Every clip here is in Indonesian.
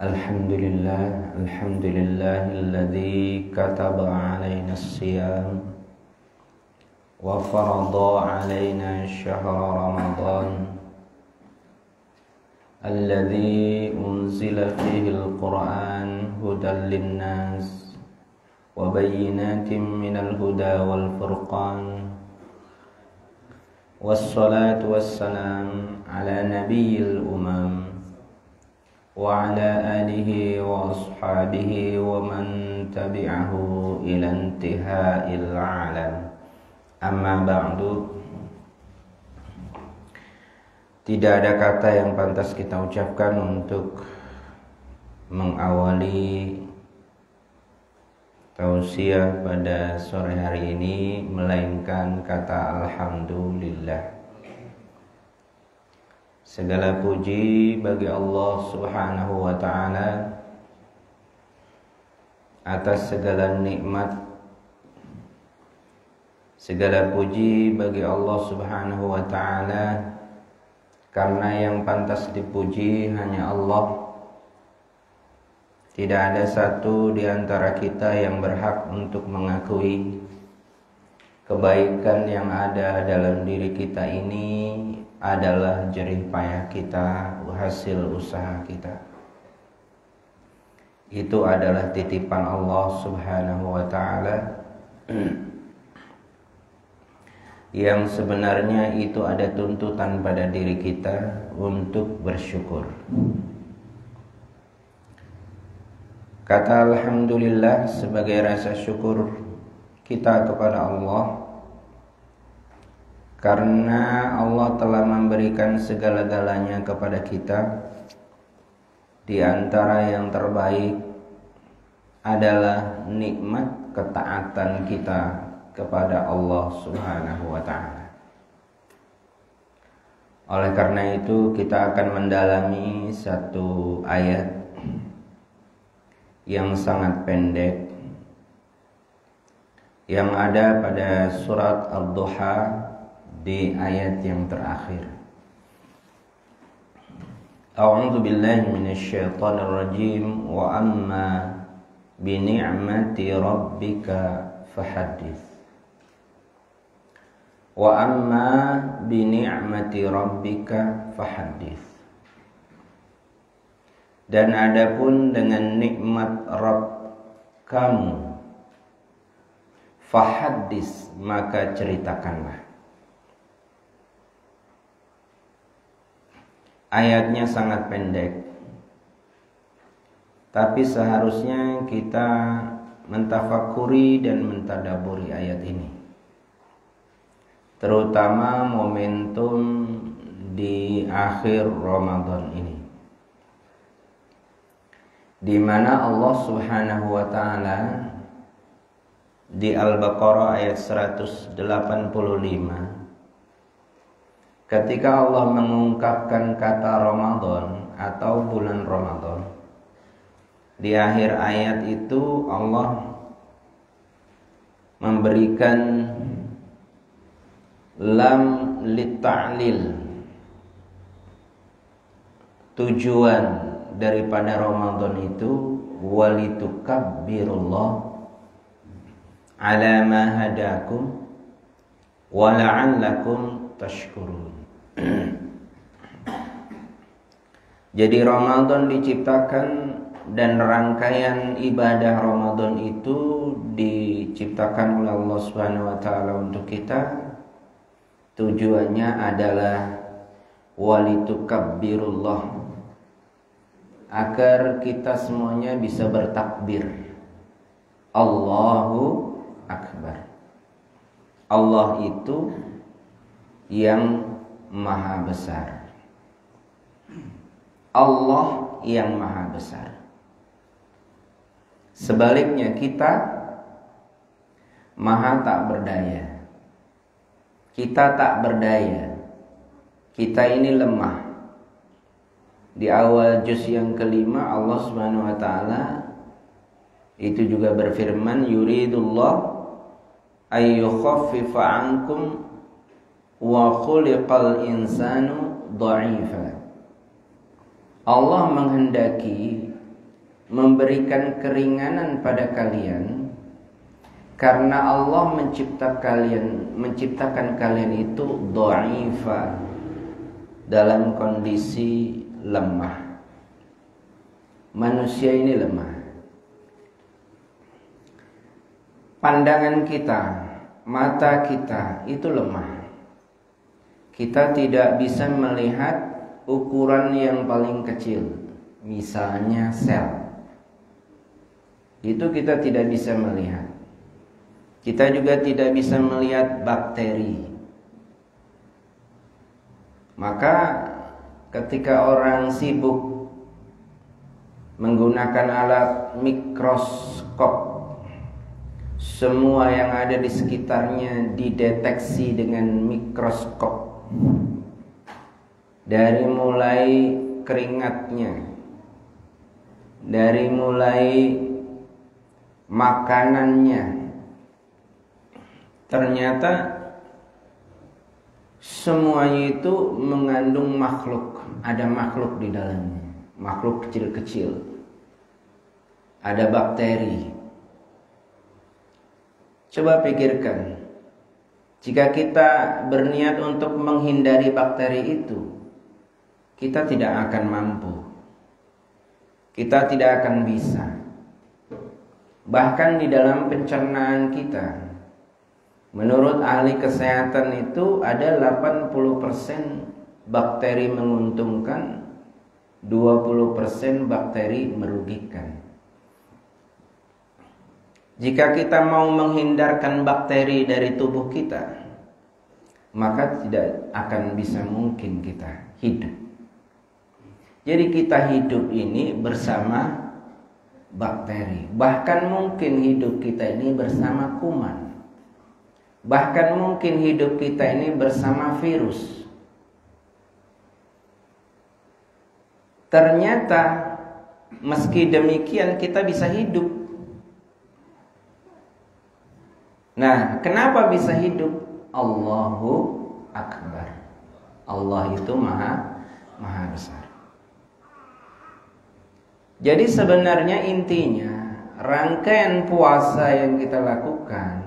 Alhamdulillahilladzi kataba alaina as-siyam wa farada alaina syahra Ramadan alladzi unzila fihi al-Qur'an hudan lin-nas wa bayyinatin minal huda wal furqan. Wassalatu wassalam ala nabiyil umam wa ala alihi wa ashabihi wa man tabi'ahu ila intiha'il alam. Amma ba'du. Tidak ada kata yang pantas kita ucapkan untuk mengawali tausiah pada sore hari ini melainkan kata alhamdulillah. Segala puji bagi Allah Subhanahu wa ta'ala atas segala nikmat. Segala puji bagi Allah Subhanahu wa ta'ala karena yang pantas dipuji hanya Allah. Tidak ada satu di antara kita yang berhak untuk mengakui kebaikan yang ada dalam diri kita ini adalah jerih payah kita, hasil usaha kita. Itu adalah titipan Allah Subhanahu wa ta'ala yang sebenarnya itu ada tuntutan pada diri kita untuk bersyukur. Kata alhamdulillah sebagai rasa syukur kita kepada Allah karena Allah telah memberikan segala-galanya kepada kita. Di antara yang terbaik adalah nikmat ketaatan kita kepada Allah Subhanahu wa ta'ala. Oleh karena itu kita akan mendalami satu ayat yang sangat pendek yang ada pada surat Ad-Duha di ayat yang terakhir. A'udzu billahi minasyaitonir rajim. Wa amma bi ni'mati rabbika fahaddits. Wa amma bi ni'mati rabbika fahaddits. Dan adapun dengan nikmat Rabb kamu, fahaddits, maka ceritakanlah. Ayatnya sangat pendek, tapi seharusnya kita mentafakuri dan mentadaburi ayat ini, terutama momentum di akhir Ramadan ini, di mana Allah Subhanahu wa ta'ala di Al-Baqarah ayat 185, ketika Allah mengungkapkan kata Ramadan atau bulan Ramadan, di akhir ayat itu Allah memberikan lam litta'lil, tujuan daripada Ramadan itu walitukabbirullah ala ma hadakum wa la'allakum tashkurun. Jadi Ramadan diciptakan dan rangkaian ibadah Ramadan itu diciptakan oleh Allah Subhanahu wa ta'ala untuk kita. Tujuannya adalah walitukabbirullah, agar kita semuanya bisa bertakbir, Allahu Akbar. Allah itu yang maha besar. Allah yang maha besar. Sebaliknya kita maha tak berdaya. Kita tak berdaya. Kita ini lemah. Di awal juz yang kelima Allah Subhanahu wa ta'ala itu juga berfirman, yuridullah ayyukhaffifa ankum wa khuliqal insanu dha'ifa. Allah menghendaki memberikan keringanan pada kalian karena Allah menciptakan kalian itu dha'ifa, dalam kondisi lemah. Manusia ini lemah. Pandangan kita, mata kita itu lemah. Kita tidak bisa melihat ukuran yang paling kecil, misalnya sel. Itu kita tidak bisa melihat. Kita juga tidak bisa melihat bakteri. Maka ketika orang sibuk menggunakan alat mikroskop, semua yang ada di sekitarnya dideteksi dengan mikroskop. Dari mulai keringatnya, dari mulai makanannya, ternyata semuanya itu mengandung makhluk. Ada makhluk di dalamnya, makhluk kecil-kecil. Ada bakteri. Coba pikirkan, jika kita berniat untuk menghindari bakteri itu, kita tidak akan mampu. Kita tidak akan bisa. Bahkan di dalam pencernaan kita, menurut ahli kesehatan itu ada 80% bakteri menguntungkan, 20% bakteri merugikan. Jika kita mau menghindarkan bakteri dari tubuh kita, maka tidak akan bisa mungkin kita hidup. Jadi kita hidup ini bersama bakteri. Bahkan mungkin hidup kita ini bersama kuman. Bahkan mungkin hidup kita ini bersama virus. Ternyata meski demikian kita bisa hidup. Nah, kenapa bisa hidup? Allahu Akbar. Allah itu maha besar. Jadi sebenarnya intinya rangkaian puasa yang kita lakukan,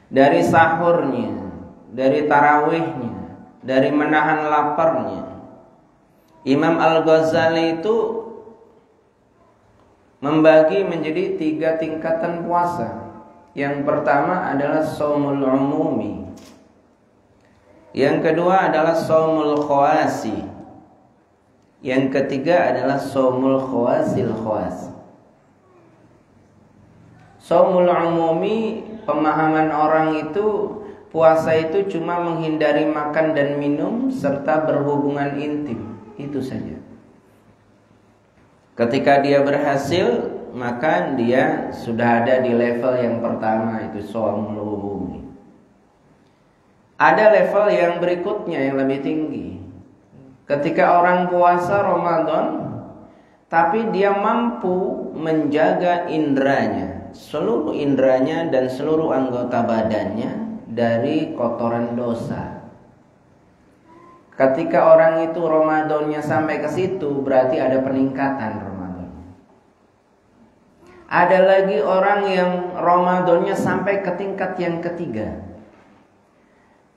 dari sahurnya, dari tarawihnya, dari menahan laparnya, Imam Al-Ghazali itu membagi menjadi 3 tingkatan puasa. Yang pertama adalah shaumul umumi. Yang kedua adalah shaumul khawasi. Yang ketiga adalah shaumul khawasil khawas. Shaumul umumi, pemahaman orang itu puasa itu cuma menghindari makan dan minum serta berhubungan intim. Itu saja. Ketika dia berhasil, maka dia sudah ada di level yang pertama, itu shaumul umumi. Ada level yang berikutnya yang lebih tinggi. Ketika orang puasa Ramadan, tapi dia mampu menjaga indranya, seluruh indranya dan seluruh anggota badannya dari kotoran dosa. Ketika orang itu Ramadannya sampai ke situ, berarti ada peningkatan Ramadan. Ada lagi orang yang Ramadannya sampai ke tingkat yang ketiga.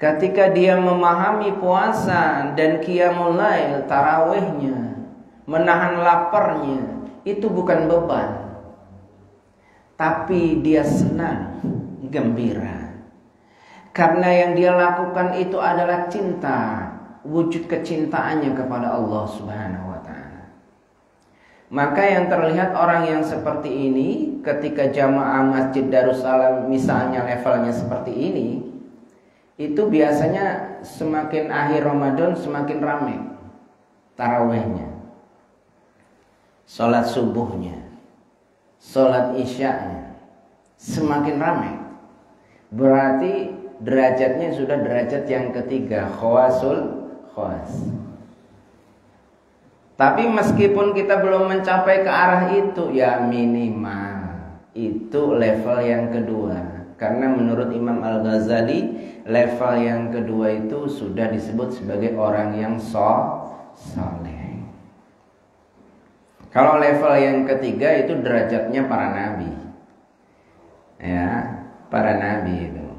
Ketika dia memahami puasa dan qiyamul lail, tarawihnya, menahan laparnya, itu bukan beban. Tapi dia senang, gembira. Karena yang dia lakukan itu adalah cinta, wujud kecintaannya kepada Allah Subhanahu wa ta'ala. Maka yang terlihat orang yang seperti ini, ketika jamaah Masjid Darussalam misalnya levelnya seperti ini, itu biasanya semakin akhir Ramadan semakin ramai tarawihnya, sholat subuhnya, sholat isya'nya semakin ramai. Berarti derajatnya sudah derajat yang ketiga, khawasul khawas. Tapi meskipun kita belum mencapai ke arah itu, ya minimal itu level yang kedua. Karena menurut Imam Al-Ghazali, level yang kedua itu sudah disebut sebagai orang yang soleh. Kalau level yang ketiga itu derajatnya para nabi. Ya, para nabi itu.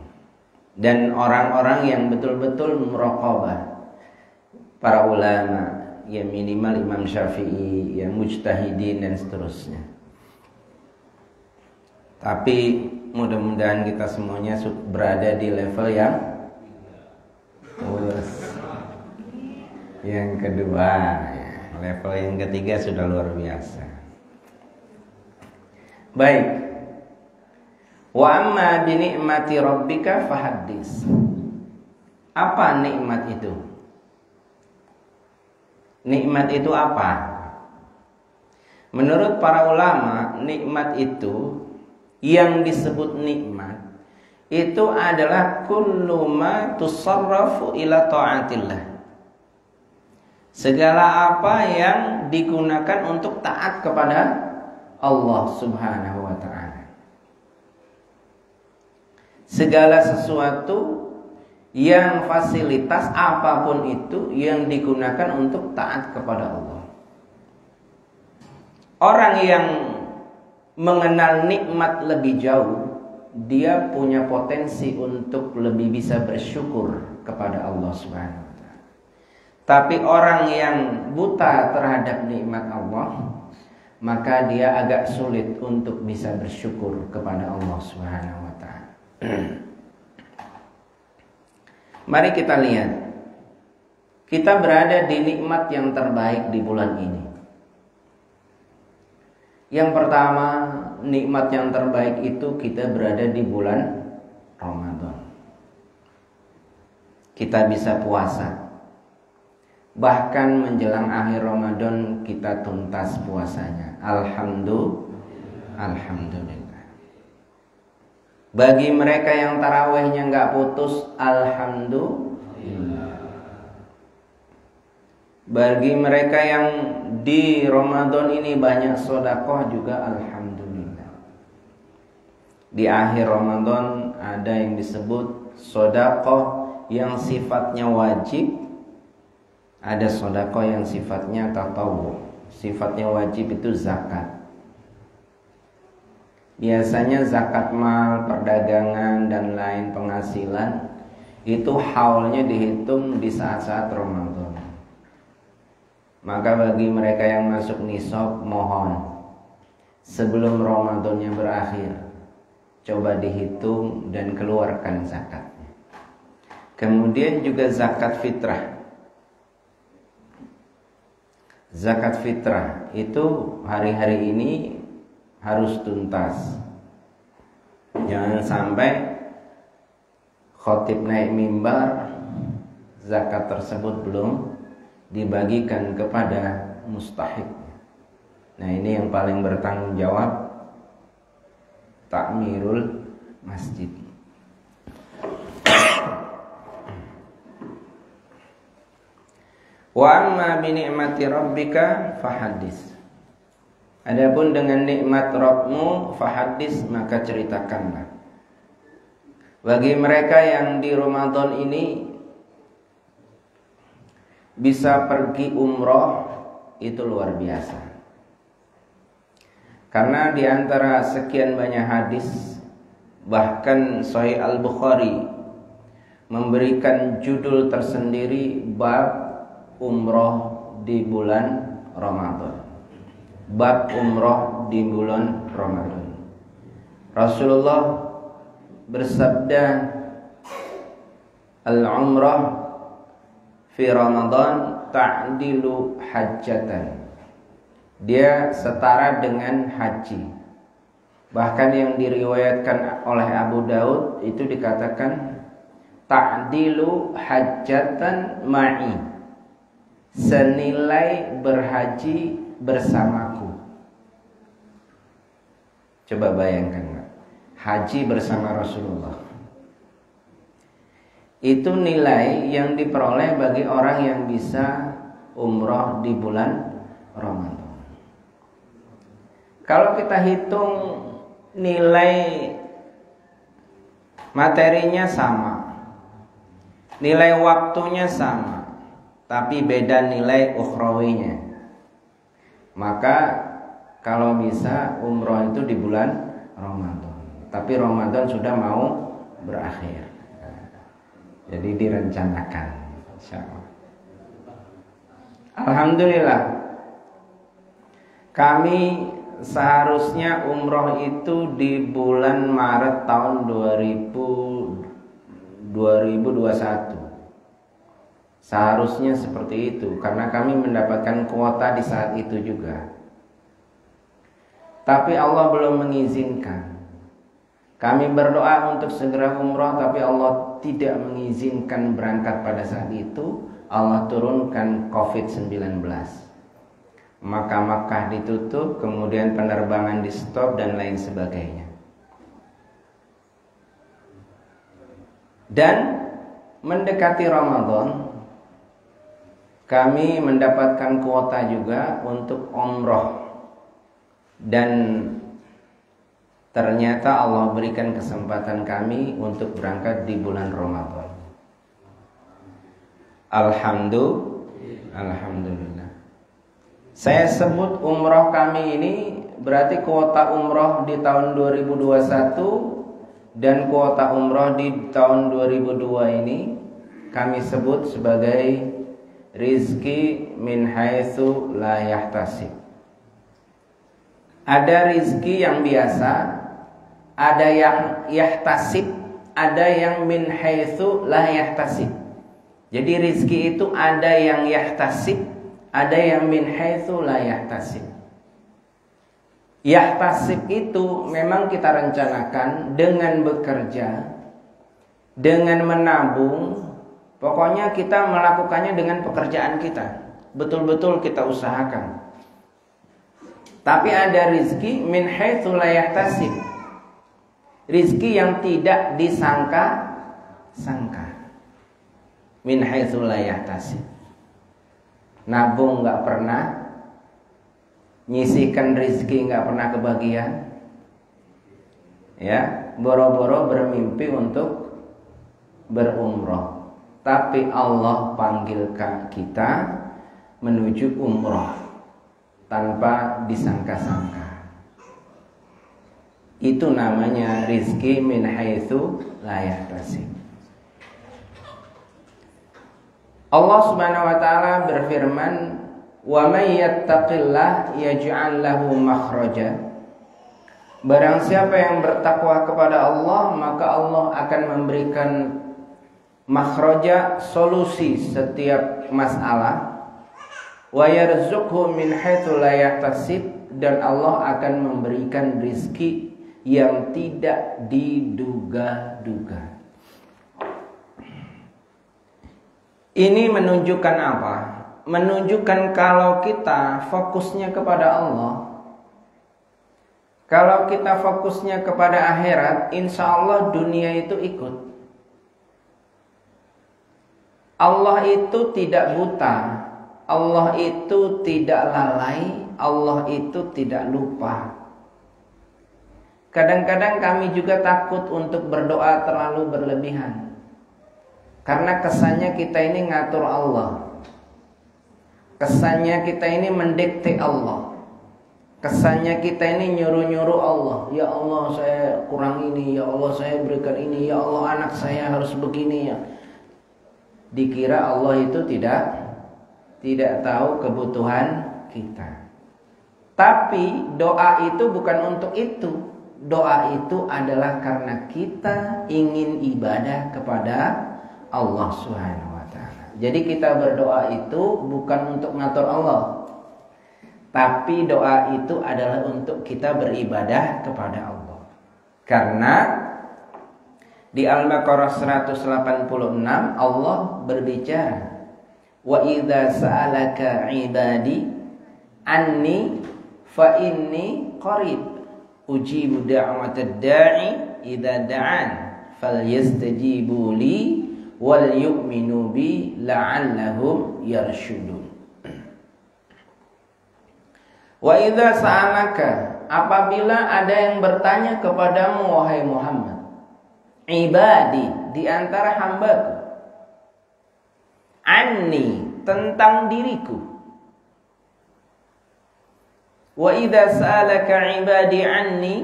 Dan orang-orang yang betul-betul muraqabah. Para ulama, ya minimal Imam Syafi'i, yang mujtahidin dan seterusnya. Tapi mudah-mudahan kita semuanya berada di level yang kedua. Level yang ketiga sudah luar biasa. Baik. Wa amma bi ni'mati rabbika fahaddits. Apa nikmat itu? Nikmat itu apa? Menurut para ulama, nikmat itu yang disebut nikmat itu adalah kullu ma tusarrafu ila ta'atillah. Segala apa yang digunakan untuk taat kepada Allah Subhanahu wa ta'ala. Segala sesuatu yang fasilitas apapun itu yang digunakan untuk taat kepada Allah. Orang yang mengenal nikmat lebih jauh, dia punya potensi untuk lebih bisa bersyukur kepada Allah Subhanahu wa ta'ala. Tapi orang yang buta terhadap nikmat Allah, maka dia agak sulit untuk bisa bersyukur kepada Allah Subhanahu wa ta'ala. Mari kita lihat. Kita berada di nikmat yang terbaik di bulan ini. Yang pertama, nikmat yang terbaik itu kita berada di bulan Ramadan. Kita bisa puasa. Bahkan menjelang akhir Ramadan kita tuntas puasanya. Alhamdulillah. Bagi mereka yang tarawihnya nggak putus, alhamdulillah. Bagi mereka yang di Ramadan ini banyak sedekah juga alhamdulillah. Di akhir Ramadan ada yang disebut sedekah yang sifatnya wajib, ada sedekah yang sifatnya tatawwu. Sifatnya wajib itu zakat. Biasanya zakat mal, perdagangan dan lain penghasilan itu haulnya dihitung di saat-saat Ramadan. Maka bagi mereka yang masuk nisab, mohon sebelum Ramadannya berakhir, coba dihitung dan keluarkan zakatnya. Kemudian juga zakat fitrah. Zakat fitrah itu hari-hari ini harus tuntas. Jangan sampai khotib naik mimbar, zakat tersebut belum dibagikan kepada mustahik. Nah, ini yang paling bertanggung jawab takmirul masjid. Wa amma bi ni'mati rabbika fahaddits. Adapun dengan nikmat Rabbmu fahaddits, maka ceritakanlah. Bagi mereka yang di Ramadan ini bisa pergi umroh, itu luar biasa. Karena di antara sekian banyak hadis, bahkan Sahih Al-Bukhari memberikan judul tersendiri bab umroh di bulan Ramadan. Bab umroh di bulan Ramadan. Rasulullah bersabda, al-umrah fi Ramadan ta'dilu hajjatan. Dia setara dengan haji. Bahkan yang diriwayatkan oleh Abu Daud itu dikatakan ta'dilu hajjatan ma'i, senilai berhaji bersamaku. Coba bayangkan, haji bersama Rasulullah. Itu nilai yang diperoleh bagi orang yang bisa umroh di bulan Ramadan. Kalau kita hitung nilai materinya sama, nilai waktunya sama, tapi beda nilai ukhrawinya. Maka kalau bisa umroh itu di bulan Ramadan. Tapi Ramadan sudah mau berakhir. Jadi direncanakan, insyaallah. Alhamdulillah. Kami seharusnya umroh itu di bulan Maret tahun 2021. Seharusnya seperti itu karena kami mendapatkan kuota di saat itu juga. Tapi Allah belum mengizinkan. Kami berdoa untuk segera umroh, tapi Allah tidak mengizinkan berangkat pada saat itu. Allah turunkan COVID-19. Maka Makkah ditutup, kemudian penerbangan di stop dan lain sebagainya. Dan mendekati Ramadan, kami mendapatkan kuota juga untuk umroh. Dan ternyata Allah berikan kesempatan kami untuk berangkat di bulan Ramadan. Alhamdulillah. Saya sebut umroh kami ini berarti kuota umroh di tahun 2021 dan kuota umroh di tahun 2002 ini kami sebut sebagai rizki min haitsu la yahtasib. Ada rizki yang biasa, ada yang yahtasib, ada yang min haitsu la yahtasib. Jadi rizki itu ada yang yahtasib, ada yang min haitsu la yahtasib. Yahtasib itu memang kita rencanakan dengan bekerja, dengan menabung. Pokoknya kita melakukannya dengan pekerjaan kita. Betul-betul kita usahakan. Tapi ada rizki min haitsu la yahtasib. Rizki yang tidak disangka-sangka. Min haitsu la yahtasib. Nabung gak pernah, nyisihkan rizki gak pernah kebagian. Ya, boro-boro bermimpi untuk berumroh. Tapi Allah panggilkan kita menuju umroh tanpa disangka-sangka. Itu namanya rizki min haitsu la yahtasib. Allah Subhanahu wa taala berfirman, "Wa may yattaqillah yaj'al lahu makhraja." Barang siapa yang bertakwa kepada Allah, maka Allah akan memberikan makhraja, solusi setiap masalah. Wa yarzuqhu min haitsu la yahtasib, dan Allah akan memberikan rizki yang tidak diduga-duga. Ini menunjukkan apa? Menunjukkan kalau kita fokusnya kepada Allah, kalau kita fokusnya kepada akhirat, insya Allah dunia itu ikut. Allah itu tidak buta, Allah itu tidak lalai, Allah itu tidak lupa. Kadang-kadang kami juga takut untuk berdoa terlalu berlebihan. Karena kesannya kita ini ngatur Allah. Kesannya kita ini mendikte Allah. Kesannya kita ini nyuruh-nyuruh Allah. Ya Allah saya kurang ini, ya Allah saya berikan ini, ya Allah anak saya harus begini ya. Dikira Allah itu tidak tahu kebutuhan kita. Tapi doa itu bukan untuk itu. Doa itu adalah karena kita ingin ibadah kepada Allah Subhanahu wa taala. Jadi kita berdoa itu bukan untuk ngatur Allah. Tapi doa itu adalah untuk kita beribadah kepada Allah. Karena di Al-Baqarah 186 Allah berbicara, "Wa idza sa'alaka 'ibadi anni fa inni qarib ujibu da'watad da'i idza da'an falyastajibu li wal yu'minu bi la'allahum yarshudun." Wa idza sa'alaka, apabila ada yang bertanya kepadamu wahai Muhammad, ibadi, di antara hambaku, anni, tentang diriku, Wa idza sa'alaka 'ibadi 'anni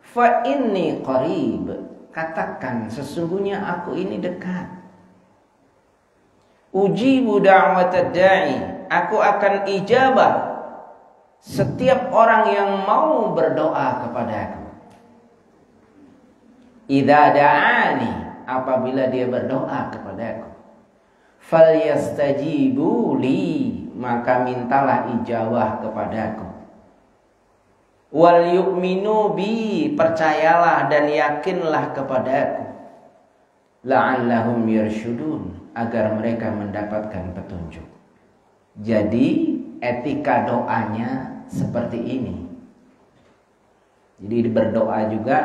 fa inni qarib. Katakan sesungguhnya aku ini dekat. Ujibu da'watad da'i. Aku akan ijabah setiap orang yang mau berdoa kepadaku. Idza da'ani, apabila dia berdoa kepadaku. Falyastajibu li, maka mintalah ijabah kepadaku. Wal yu'minu bi, percayalah dan yakinlah kepadaku. La'allahum yarshudun, agar mereka mendapatkan petunjuk. Jadi etika doanya seperti ini. Jadi berdoa juga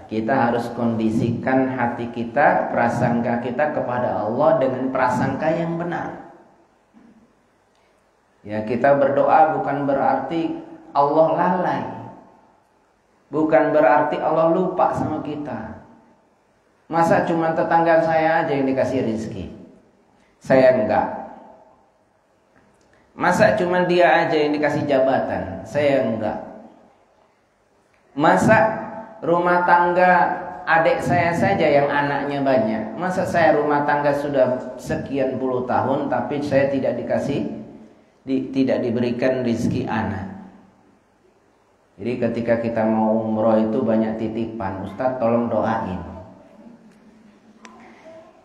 kita harus kondisikan hati kita, prasangka kita kepada Allah dengan prasangka yang benar. Ya, kita berdoa bukan berarti Allah lalai. Bukan berarti Allah lupa sama kita. Masa cuma tetangga saya aja yang dikasih rezeki? Saya enggak. Masa cuma dia aja yang dikasih jabatan? Saya enggak. Masa rumah tangga adik saya saja yang anaknya banyak? Masa saya rumah tangga sudah sekian puluh tahun tapi saya tidak tidak diberikan rezeki anak? Jadi ketika kita mau umroh itu banyak titipan. Ustaz tolong doain.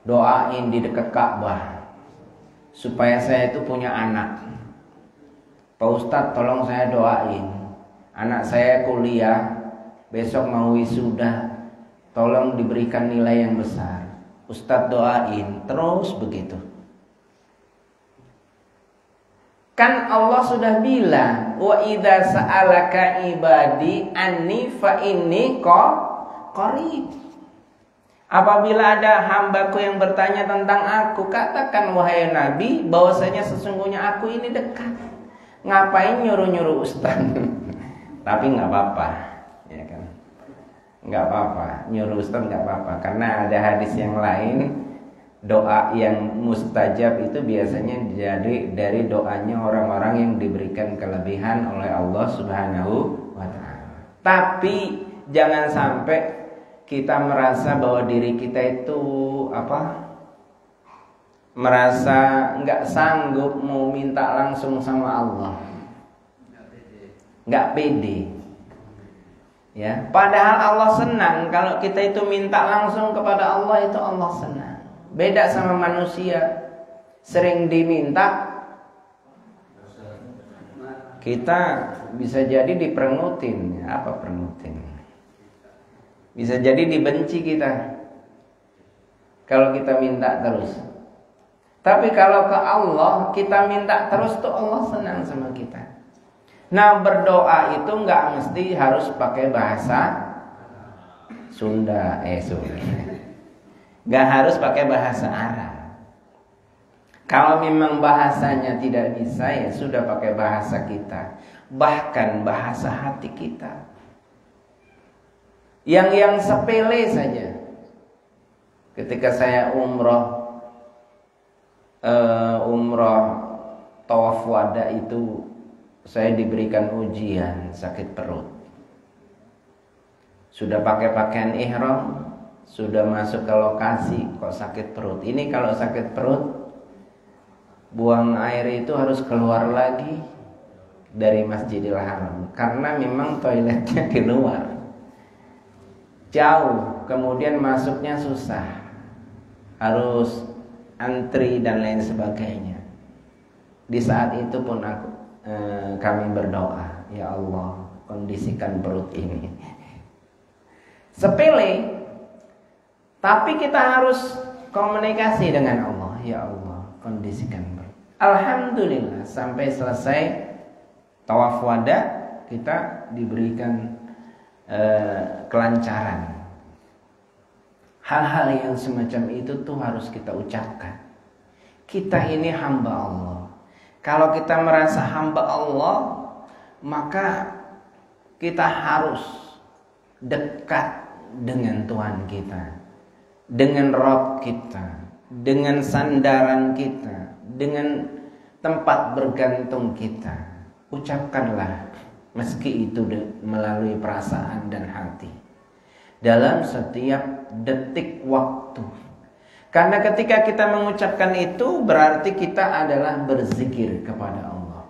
Doain di dekat Ka'bah supaya saya itu punya anak. Pak Ustaz tolong saya doain. Anak saya kuliah, besok mau wisuda, tolong diberikan nilai yang besar. Ustaz doain, terus begitu. Kan Allah sudah bilang, wa idza sa'alaka ibadi anni fa inni qarib. Apabila ada hambaku yang bertanya tentang aku, katakan wahai Nabi bahwasanya sesungguhnya aku ini dekat. Ngapain nyuruh-nyuruh ustaz? Tapi nggak apa-apa, ya kan? Nggak apa-apa, nyuruh ustaz nggak apa-apa, karena ada hadis yang lain, doa yang mustajab itu biasanya dari doanya orang-orang yang diberikan kelebihan oleh Allah Subhanahu wa ta'ala. Tapi jangan sampai kita merasa bahwa diri kita itu merasa nggak sanggup mau minta langsung sama Allah, nggak pede. Ya, padahal Allah senang kalau kita itu minta langsung kepada Allah, itu Allah senang. Beda sama manusia, sering diminta kita bisa jadi diperengutin. Apa perengutin? Bisa jadi dibenci kita kalau kita minta terus. Tapi kalau ke Allah kita minta terus tuh Allah senang sama kita. Nah, berdoa itu nggak mesti harus pakai bahasa Sunda, nggak harus pakai bahasa Arab. Kalau memang bahasanya tidak bisa, ya sudah pakai bahasa kita, bahkan bahasa hati kita. Yang sepele saja. Ketika saya umroh tawaf wada itu, saya diberikan ujian sakit perut. Sudah pakai pakaian ihram, sudah masuk ke lokasi, kok sakit perut. Ini kalau sakit perut, buang air itu harus keluar lagi dari Masjidil Haram, karena memang toiletnya di luar, jauh, kemudian masuknya susah, harus antri dan lain sebagainya. Di saat itu pun kami berdoa, ya Allah, kondisikan perut ini. Sepele, tapi kita harus komunikasi dengan Allah. Ya Allah, kondisikan perut. Alhamdulillah, sampai selesai tawaf wada kita diberikan kelancaran. Hal-hal yang semacam itu tuh harus kita ucapkan. Kita ini hamba Allah. Kalau kita merasa hamba Allah, maka kita harus dekat dengan Tuhan kita, dengan Rabb kita, dengan sandaran kita, dengan tempat bergantung kita. Ucapkanlah meski itu melalui perasaan dan hati, dalam setiap detik waktu. Karena ketika kita mengucapkan itu berarti kita adalah berzikir kepada Allah.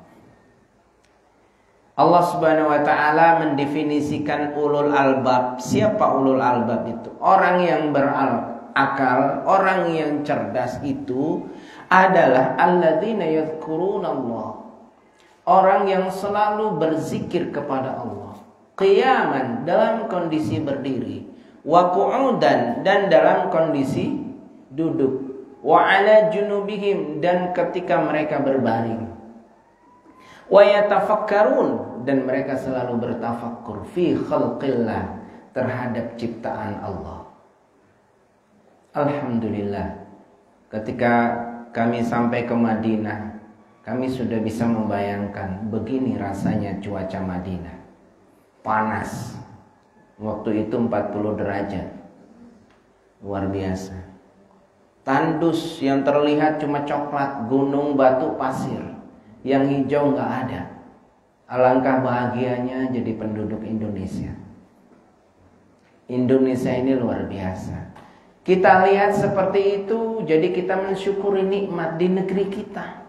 Allah Subhanahu wa taala mendefinisikan ulul albab. Siapa ulul albab itu? Orang yang berakal, orang yang cerdas itu adalah alladzina yadhkurunallah. Orang yang selalu berzikir kepada Allah. Qiyaman, dalam kondisi berdiri, wa qu'udan, dan dalam kondisi duduk, wa ala junubihim, dan ketika mereka berbaring, wa yatafakkarun, dan mereka selalu bertafakkur fi khalqillah, terhadap ciptaan Allah. Alhamdulillah, ketika kami sampai ke Madinah, kami sudah bisa membayangkan begini rasanya cuaca Madinah. Panas. Waktu itu 40 derajat. Luar biasa. Tandus yang terlihat cuma coklat, gunung, batu, pasir. Yang hijau nggak ada. Alangkah bahagianya jadi penduduk Indonesia. Indonesia ini luar biasa. Kita lihat seperti itu, jadi kita mensyukuri nikmat di negeri kita.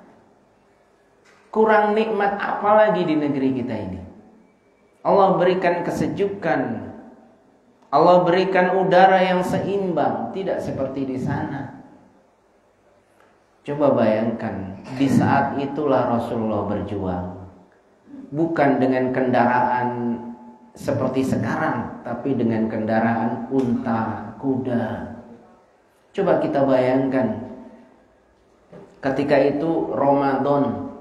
Kurang nikmat apa lagi di negeri kita ini? Allah berikan kesejukan, Allah berikan udara yang seimbang, tidak seperti di sana. Coba bayangkan, di saat itulah Rasulullah berjuang. Bukan dengan kendaraan seperti sekarang, tapi dengan kendaraan unta, kuda. Coba kita bayangkan, ketika itu Ramadan,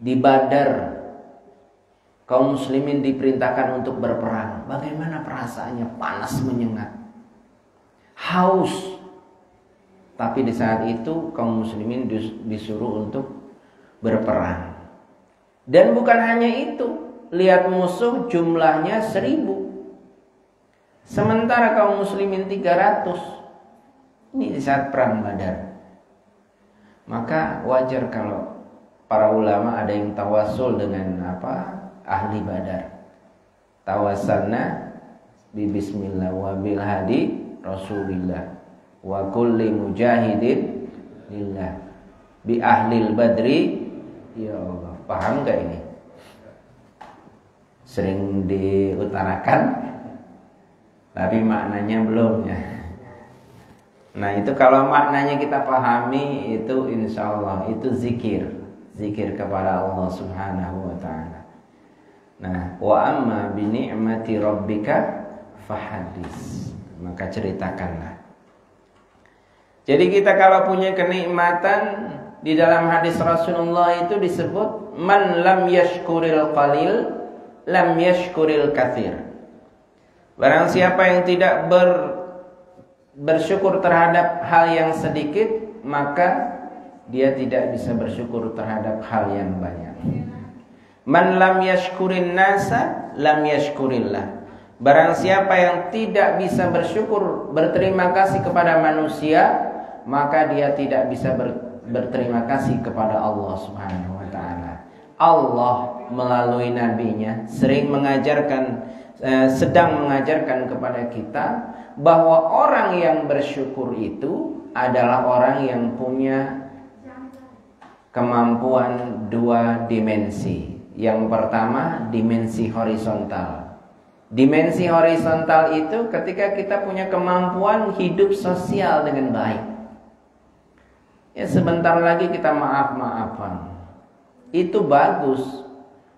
di Badar, kaum muslimin diperintahkan untuk berperang. Bagaimana perasaannya? Panas menyengat, haus. Tapi di saat itu kaum muslimin disuruh untuk berperang. Dan bukan hanya itu, lihat musuh jumlahnya 1000, sementara kaum muslimin 300. Ini di saat perang Badar. Maka wajar kalau para ulama ada yang tawasul dengan ahli Badar. Tawassalna bi bismillah wa bil hadi Rasulillah wa kulli mujahidin lillah bi ahlil badri. Ya Allah, paham gak ini? Sering diutarakan, tapi maknanya belum ya. Nah itu kalau maknanya kita pahami, itu insya Allah itu zikir kepada Allah Subhanahu wa ta'ala. Nah, wa amma bi ni'mati rabbika fahadis, maka ceritakanlah. Jadi kita kalau punya kenikmatan, di dalam hadis Rasulullah itu disebut man lam yashkuril qalil lam yashkuril katsir. Barang siapa yang tidak bersyukur terhadap hal yang sedikit, maka dia tidak bisa bersyukur terhadap hal yang banyak. Man lam yashkurin nasa lam yashkurillah. Barang siapa yang tidak bisa bersyukur, berterima kasih kepada manusia, maka dia tidak bisa berterima kasih kepada Allah Subhanahu wa ta'ala. Allah melalui nabinya sedang mengajarkan kepada kita bahwa orang yang bersyukur itu adalah orang yang punya kemampuan 2 dimensi. Yang pertama, dimensi horizontal. Dimensi horizontal itu ketika kita punya kemampuan hidup sosial dengan baik. Ya sebentar lagi kita maaf-maafan. Itu bagus,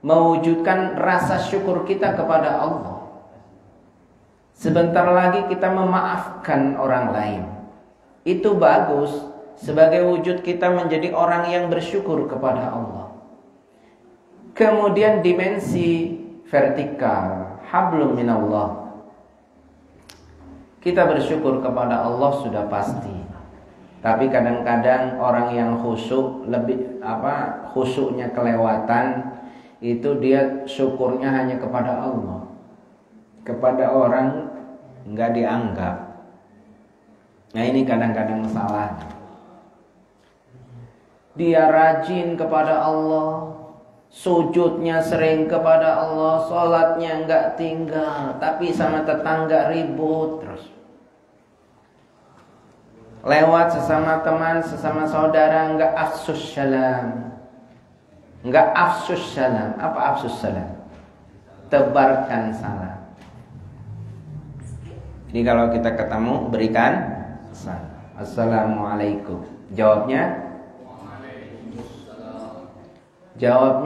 mewujudkan rasa syukur kita kepada Allah. Sebentar lagi kita memaafkan orang lain. Itu bagus, sebagai wujud kita menjadi orang yang bersyukur kepada Allah. Kemudian dimensi vertikal, hablum minallah. Kita bersyukur kepada Allah sudah pasti. Tapi kadang-kadang orang yang khusyuknya kelewatan, itu dia syukurnya hanya kepada Allah. Kepada orang enggak dianggap. Nah ini kadang-kadang salah. Dia rajin kepada Allah, sujudnya sering kepada Allah, sholatnya nggak tinggal, tapi sama tetangga ribut terus. Lewat sesama teman, sesama saudara nggak afsus salam. Nggak afsus salam. Apa afsus salam? Tebarkan salam. Jadi kalau kita ketemu berikan salam. Assalamualaikum. Jawabnya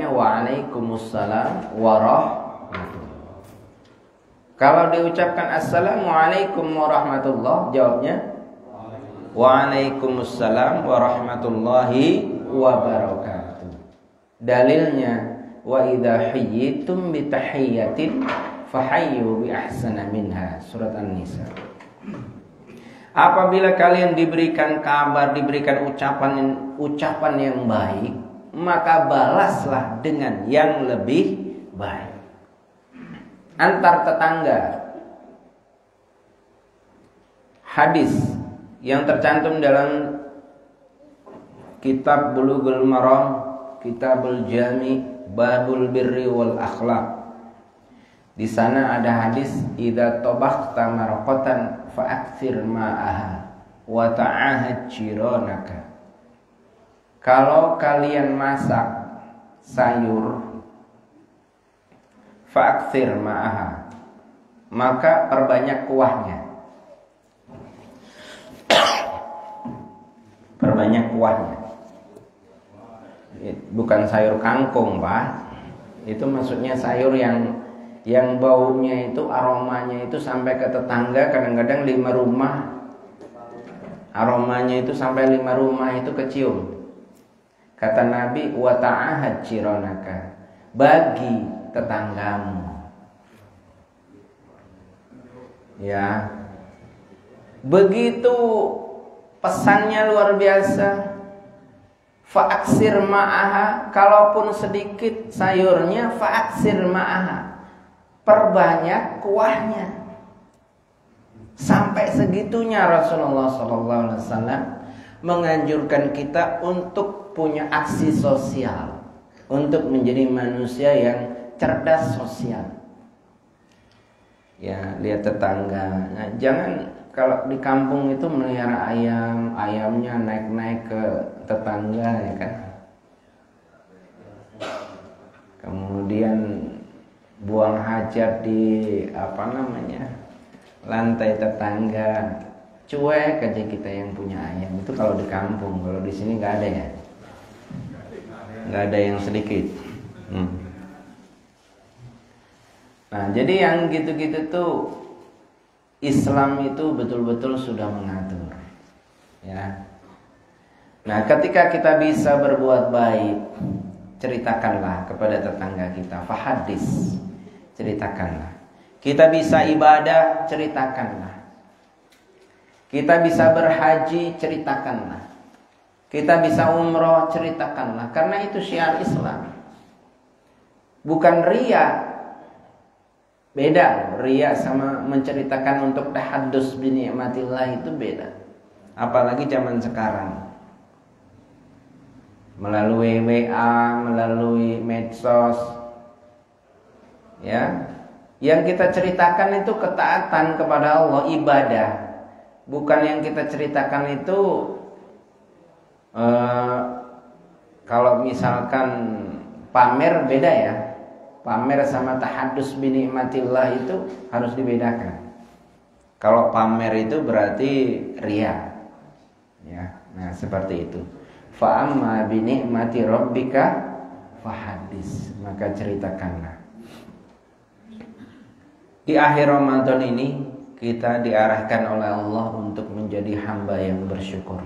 waalaikumsalam warahmatullah. Kalau diucapkan assalamualaikum warahmatullah, jawabnya waalaikumsalam warahmatullahi wabarakatuh. Dalilnya wa idza hayyitum bi tahiyyatin fahayyu bi ahsana minha, surat An-Nisa. Apabila kalian diberikan kabar, diberikan ucapan yang baik, maka balaslah dengan yang lebih baik. Antar tetangga. Hadis yang tercantum dalam kitab Bulughul Maram, Kitabul Jami, Babul Birri wal Akhlaq. Di sana ada hadis, idza tabakhta marqatan fa'aktsir ma'aha wa ta'ahad jiranaka. Kalau kalian masak sayur, fa'aktsir ma'aha, maka perbanyak kuahnya. Perbanyak kuahnya. Bukan sayur kangkung, Pak. Itu maksudnya sayur yang baunya itu, aromanya itu sampai ke tetangga. Kadang-kadang 5 rumah, aromanya itu sampai 5 rumah itu kecium. Kata Nabi, wa ta'ahad jiranaka, bagi tetanggamu. Ya. Begitu pesannya luar biasa. Fa'aksir ma'aha, kalaupun sedikit sayurnya, fa'aksir ma'aha, perbanyak kuahnya. Sampai segitunya Rasulullah SAW menganjurkan kita untuk punya aksi sosial, untuk menjadi manusia yang cerdas sosial. Ya, lihat tetangga. Nah, jangan kalau di kampung itu melihara ayam, ayamnya naik-naik ke tetangga, ya kan. Kemudian buang hajat di lantai tetangga. Cuek aja kita yang punya ayam. Itu kalau di kampung. Kalau di sini nggak ada ya. Nggak ada yang sedikit. Nah, jadi yang gitu-gitu tuh Islam itu betul-betul sudah mengatur. Ya. Nah, ketika kita bisa berbuat baik, ceritakanlah kepada tetangga kita. Fahadis, ceritakanlah. Kita bisa ibadah, ceritakanlah. Kita bisa berhaji, ceritakanlah. Kita bisa umroh, ceritakanlah. Karena itu syiar Islam. Bukan riya. Beda, riya sama menceritakan untuk tahaddus bi ni'matillah itu beda. Apalagi zaman sekarang. Melalui WA, melalui medsos. Ya. Yang kita ceritakan itu ketaatan kepada Allah, ibadah. Bukan yang kita ceritakan itu kalau misalkan pamer, beda ya. Pamer sama tahaddus bi ni'matillah itu harus dibedakan. Kalau pamer itu berarti riya. Ya. Nah, seperti itu. Fa amma bi ni'mati rabbika fahaddis, maka ceritakanlah. Di akhir Ramadan ini kita diarahkan oleh Allah untuk menjadi hamba yang bersyukur.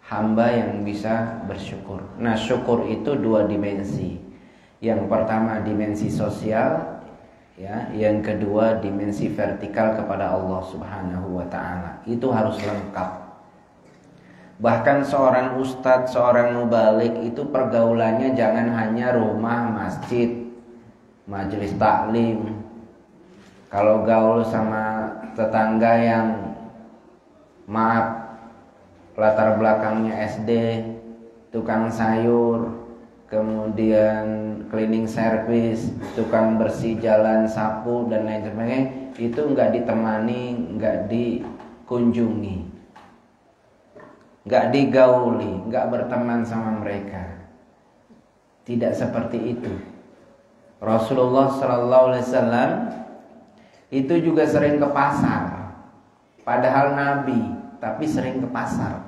Hamba yang bisa bersyukur. Nah, syukur itu 2 dimensi. Yang pertama dimensi sosial, ya, yang kedua dimensi vertikal kepada Allah Subhanahu wa taala. Itu harus lengkap. Bahkan seorang ustadz, seorang mubalik itu pergaulannya jangan hanya rumah, masjid, majelis taklim. Kalau gaul sama tetangga yang maaf latar belakangnya SD, tukang sayur, kemudian cleaning service, tukang bersih jalan, sapu dan lain sebagainya, itu nggak ditemani, nggak dikunjungi, nggak digauli, nggak berteman sama mereka. Tidak seperti itu. Rasulullah SAW itu juga sering ke pasar, padahal Nabi, tapi sering ke pasar.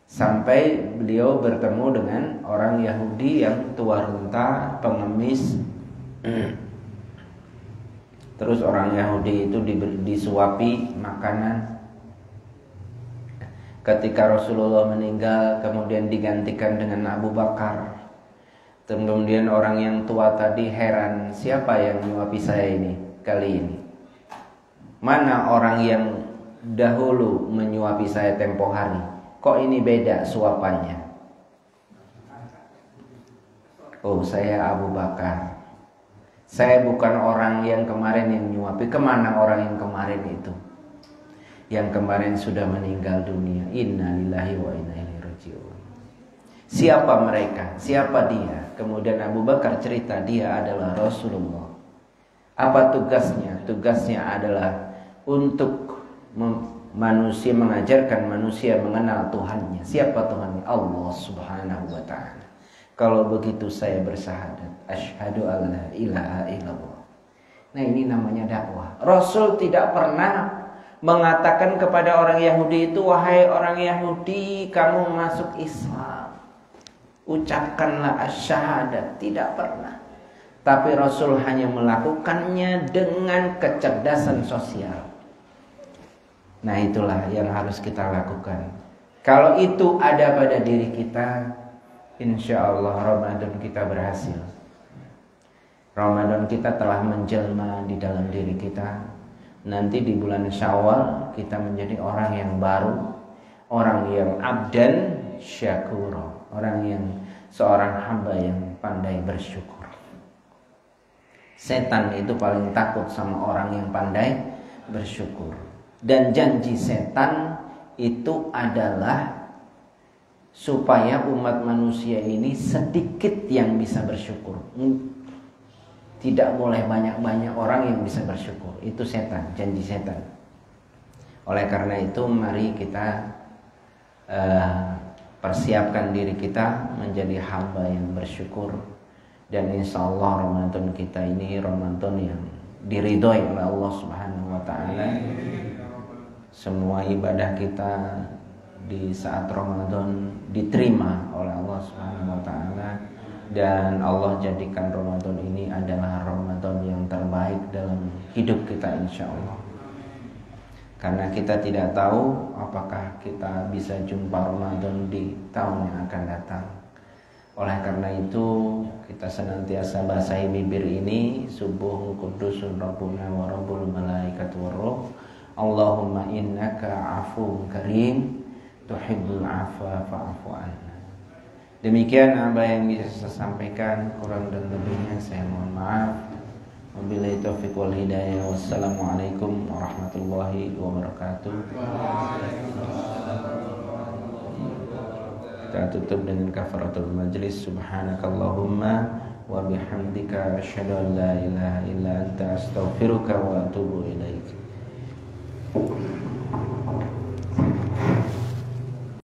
Sampai beliau bertemu dengan orang Yahudi yang tua renta, pengemis. Terus orang Yahudi itu disuapi makanan. Ketika Rasulullah meninggal, kemudian digantikan dengan Abu Bakar. Kemudian orang yang tua tadi heran, siapa yang menyuapi saya ini kali ini? Mana orang yang dahulu menyuapi saya tempo hari? Kok ini beda suapannya? Oh, saya Abu Bakar. Saya bukan orang yang kemarin yang menyuapi. Kemana orang yang kemarin itu? Yang kemarin sudah meninggal dunia. Inna lillahi wa inna ilaihi raji'un. Siapa mereka? Siapa dia? Kemudian Abu Bakar cerita, dia adalah Rasulullah. Apa tugasnya? Tugasnya adalah untuk manusia, mengajarkan manusia mengenal Tuhannya. Siapa Tuhannya? Allah Subhanahu wa ta'ala. Kalau begitu saya bersahadat, asyhadu alla ilaha illallah. Nah, ini namanya dakwah. Rasul tidak pernah mengatakan kepada orang Yahudi itu, wahai orang Yahudi, kamu masuk Islam, ucapkanlah asyhadat. Tidak pernah. Tapi Rasul hanya melakukannya dengan kecerdasan sosial. Nah, itulah yang harus kita lakukan. Kalau itu ada pada diri kita, insya Allah Ramadan kita berhasil. Ramadan kita telah menjelma di dalam diri kita. Nanti di bulan Syawal kita menjadi orang yang baru, orang yang abdan syakura, orang yang seorang hamba yang pandai bersyukur. Setan itu paling takut sama orang yang pandai bersyukur. Dan janji setan itu adalah supaya umat manusia ini sedikit yang bisa bersyukur. Tidak boleh banyak-banyak orang yang bisa bersyukur. Itu setan, janji setan. Oleh karena itu mari kita persiapkan diri kita menjadi hamba yang bersyukur. Dan insya Allah Ramadan kita ini Ramadan yang diridhoi oleh Allah Subhanahu wa ta'ala. Semua ibadah kita di saat Ramadan diterima oleh Allah Subhanahu wa ta'ala. Dan Allah jadikan Ramadan ini adalah Ramadan yang terbaik dalam hidup kita insya Allah. Karena kita tidak tahu apakah kita bisa jumpa Ramadan di tahun yang akan datang. Oleh karena itu kita senantiasa basahi bibir ini, subuhun kudusun rabbuna wa rabbul malaikatu warruh. Allahumma innaka afuwwun karim tuhibbul afwa fa'fu anna. Demikian apa yang bisa saya sampaikan, kurang dan lebihnya saya mohon maaf. Wabillahi taufiq wal hidayah. Wassalamualaikum warahmatullahi wabarakatuh. Kita tutup dengan kafaratul majlis. Subhanakallahumma wa bihamdika asyhadu an la ilaha illa anta astaghfiruka wa atubu ilaik.